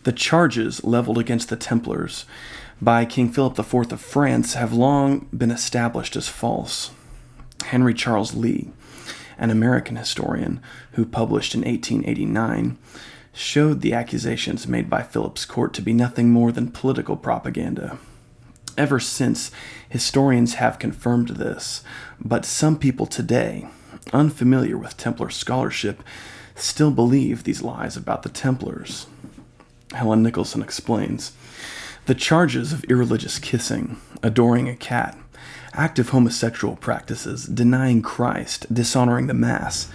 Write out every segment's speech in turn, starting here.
The charges leveled against the Templars by King Philip IV of France have long been established as false. Henry Charles Lee, an American historian who published in 1889, showed the accusations made by Philip's court to be nothing more than political propaganda. Ever since, historians have confirmed this, but some people today, unfamiliar with Templar scholarship, still believe these lies about the Templars. Helen Nicholson explains, "The charges of irreligious kissing, adoring a cat, active homosexual practices, denying Christ, dishonoring the Mass,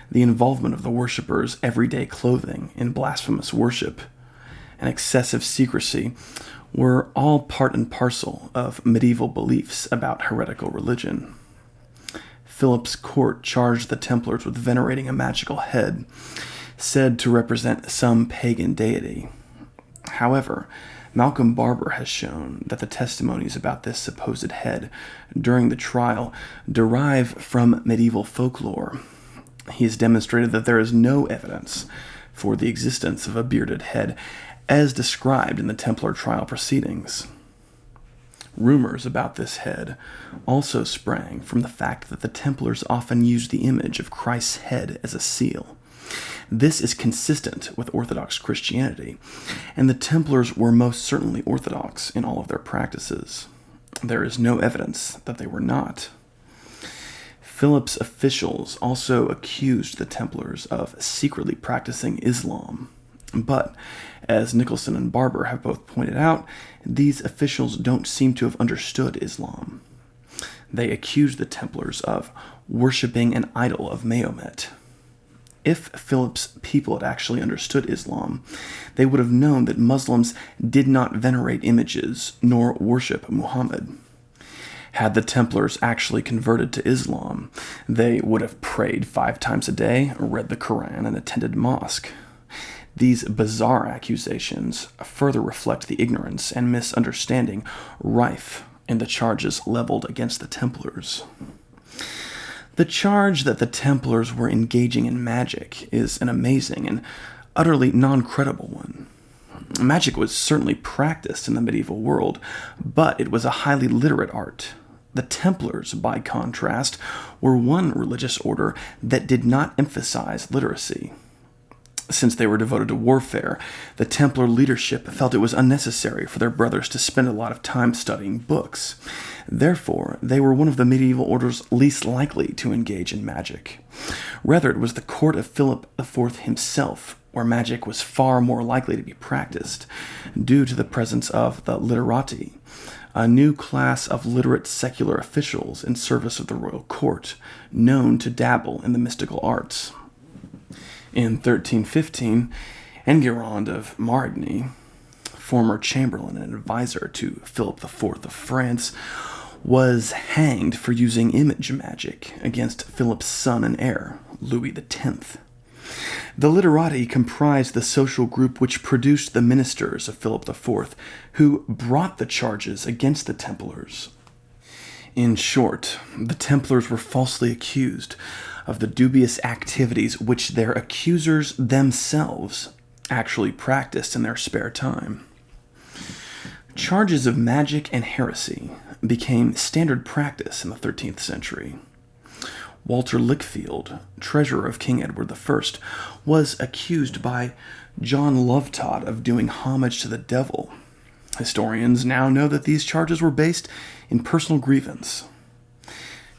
the involvement of the worshippers' everyday clothing in blasphemous worship, and excessive secrecy were all part and parcel of medieval beliefs about heretical religion. Philip's court charged the Templars with venerating a magical head, said to represent some pagan deity. However, Malcolm Barber has shown that the testimonies about this supposed head during the trial derive from medieval folklore. He has demonstrated that there is no evidence for the existence of a bearded head as described in the Templar trial proceedings. Rumors about this head also sprang from the fact that the Templars often used the image of Christ's head as a seal. This is consistent with Orthodox Christianity, and the Templars were most certainly Orthodox in all of their practices. There is no evidence that they were not. Philip's officials also accused the Templars of secretly practicing Islam, but, as Nicholson and Barber have both pointed out, these officials don't seem to have understood Islam. They accused the Templars of worshipping an idol of Mahomet. If Philip's people had actually understood Islam, they would have known that Muslims did not venerate images nor worship Muhammad. Had the Templars actually converted to Islam, they would have prayed 5 times a day, read the Quran, and attended mosque. These bizarre accusations further reflect the ignorance and misunderstanding rife in the charges leveled against the Templars. The charge that the Templars were engaging in magic is an amazing and utterly non-credible one. Magic was certainly practiced in the medieval world, but it was a highly literate art. The Templars, by contrast, were one religious order that did not emphasize literacy. Since they were devoted to warfare, the Templar leadership felt it was unnecessary for their brothers to spend a lot of time studying books. Therefore, they were one of the medieval orders least likely to engage in magic. Rather, it was the court of Philip IV himself where magic was far more likely to be practiced, due to the presence of the literati, a new class of literate secular officials in service of the royal court, known to dabble in the mystical arts. In 1315, Enguerrand of Marigny, former chamberlain and advisor to Philip IV of France, was hanged for using image magic against Philip's son and heir, Louis X. The literati comprised the social group which produced the ministers of Philip IV, who brought the charges against the Templars. In short, the Templars were falsely accused of the dubious activities which their accusers themselves actually practiced in their spare time. Charges of magic and heresy became standard practice in the 13th century. Walter Lickfield, treasurer of King Edward I, was accused by John Lovetod of doing homage to the devil. Historians now know that these charges were based in personal grievance.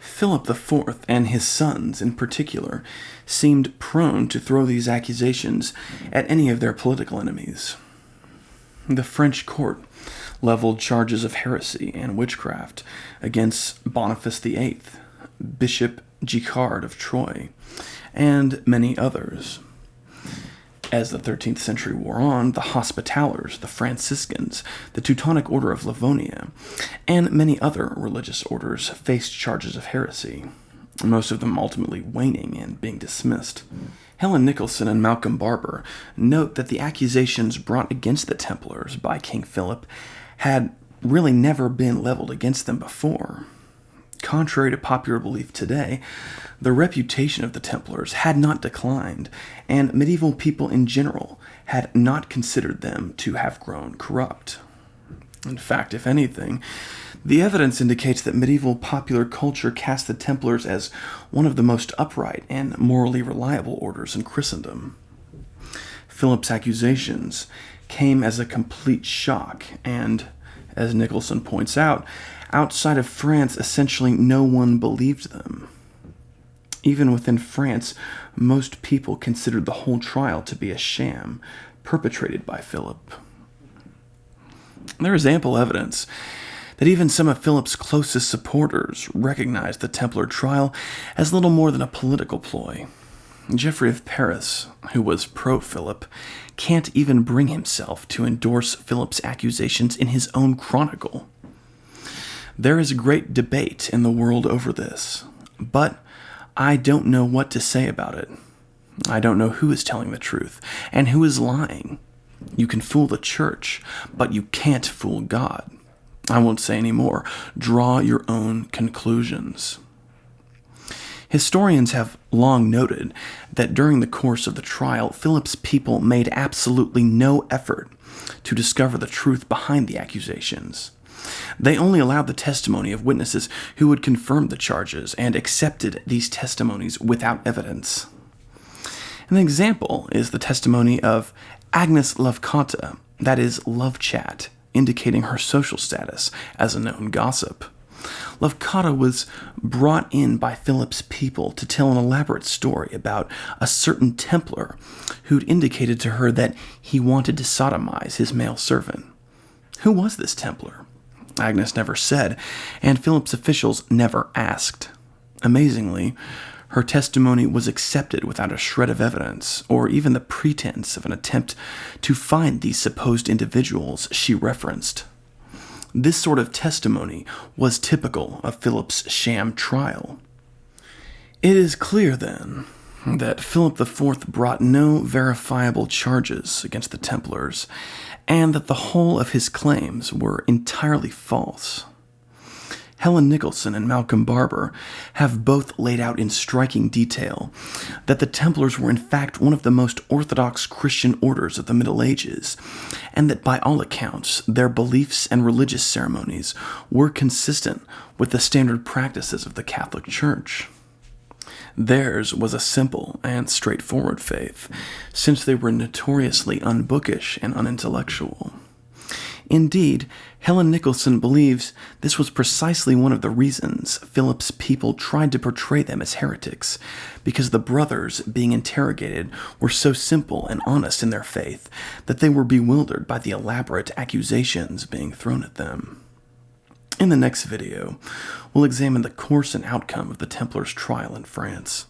Philip IV and his sons, in particular, seemed prone to throw these accusations at any of their political enemies. The French court leveled charges of heresy and witchcraft against Boniface VIII, Bishop Guichard of Troyes, and many others. As the 13th century wore on, the Hospitallers, the Franciscans, the Teutonic Order of Livonia, and many other religious orders faced charges of heresy, most of them ultimately waning and being dismissed. Helen Nicholson and Malcolm Barber note that the accusations brought against the Templars by King Philip had really never been leveled against them before. Contrary to popular belief today, the reputation of the Templars had not declined, and medieval people in general had not considered them to have grown corrupt. In fact, if anything, the evidence indicates that medieval popular culture cast the Templars as one of the most upright and morally reliable orders in Christendom. Philip's accusations came as a complete shock, and, as Nicholson points out, outside of France, essentially no one believed them. Even within France, most people considered the whole trial to be a sham perpetrated by Philip. There is ample evidence that even some of Philip's closest supporters recognized the Templar trial as little more than a political ploy. Geoffrey of Paris, who was pro-Philip, can't even bring himself to endorse Philip's accusations in his own chronicle. There is great debate in the world over this, but I don't know what to say about it. I don't know who is telling the truth and who is lying. You can fool the church, but you can't fool God. I won't say any more. Draw your own conclusions. Historians have long noted that during the course of the trial, Philip's people made absolutely no effort to discover the truth behind the accusations. They only allowed the testimony of witnesses who would confirm the charges and accepted these testimonies without evidence. An example is the testimony of Agnes Lovecata, that is, love chat, indicating her social status as a known gossip. Lovecata was brought in by Philip's people to tell an elaborate story about a certain Templar who'd indicated to her that he wanted to sodomize his male servant. Who was this Templar? Agnes never said, and Philip's officials never asked. Amazingly, her testimony was accepted without a shred of evidence, or even the pretense of an attempt to find these supposed individuals she referenced. This sort of testimony was typical of Philip's sham trial. It is clear, then, that Philip IV brought no verifiable charges against the Templars, and that the whole of his claims were entirely false. Helen Nicholson and Malcolm Barber have both laid out in striking detail that the Templars were in fact one of the most orthodox Christian orders of the Middle Ages, and that by all accounts their beliefs and religious ceremonies were consistent with the standard practices of the Catholic Church. Theirs was a simple and straightforward faith, since they were notoriously unbookish and unintellectual. Indeed, Helen Nicholson believes this was precisely one of the reasons Philip's people tried to portray them as heretics, because the brothers being interrogated were so simple and honest in their faith that they were bewildered by the elaborate accusations being thrown at them. In the next video, we'll examine the course and outcome of the Templars' trial in France.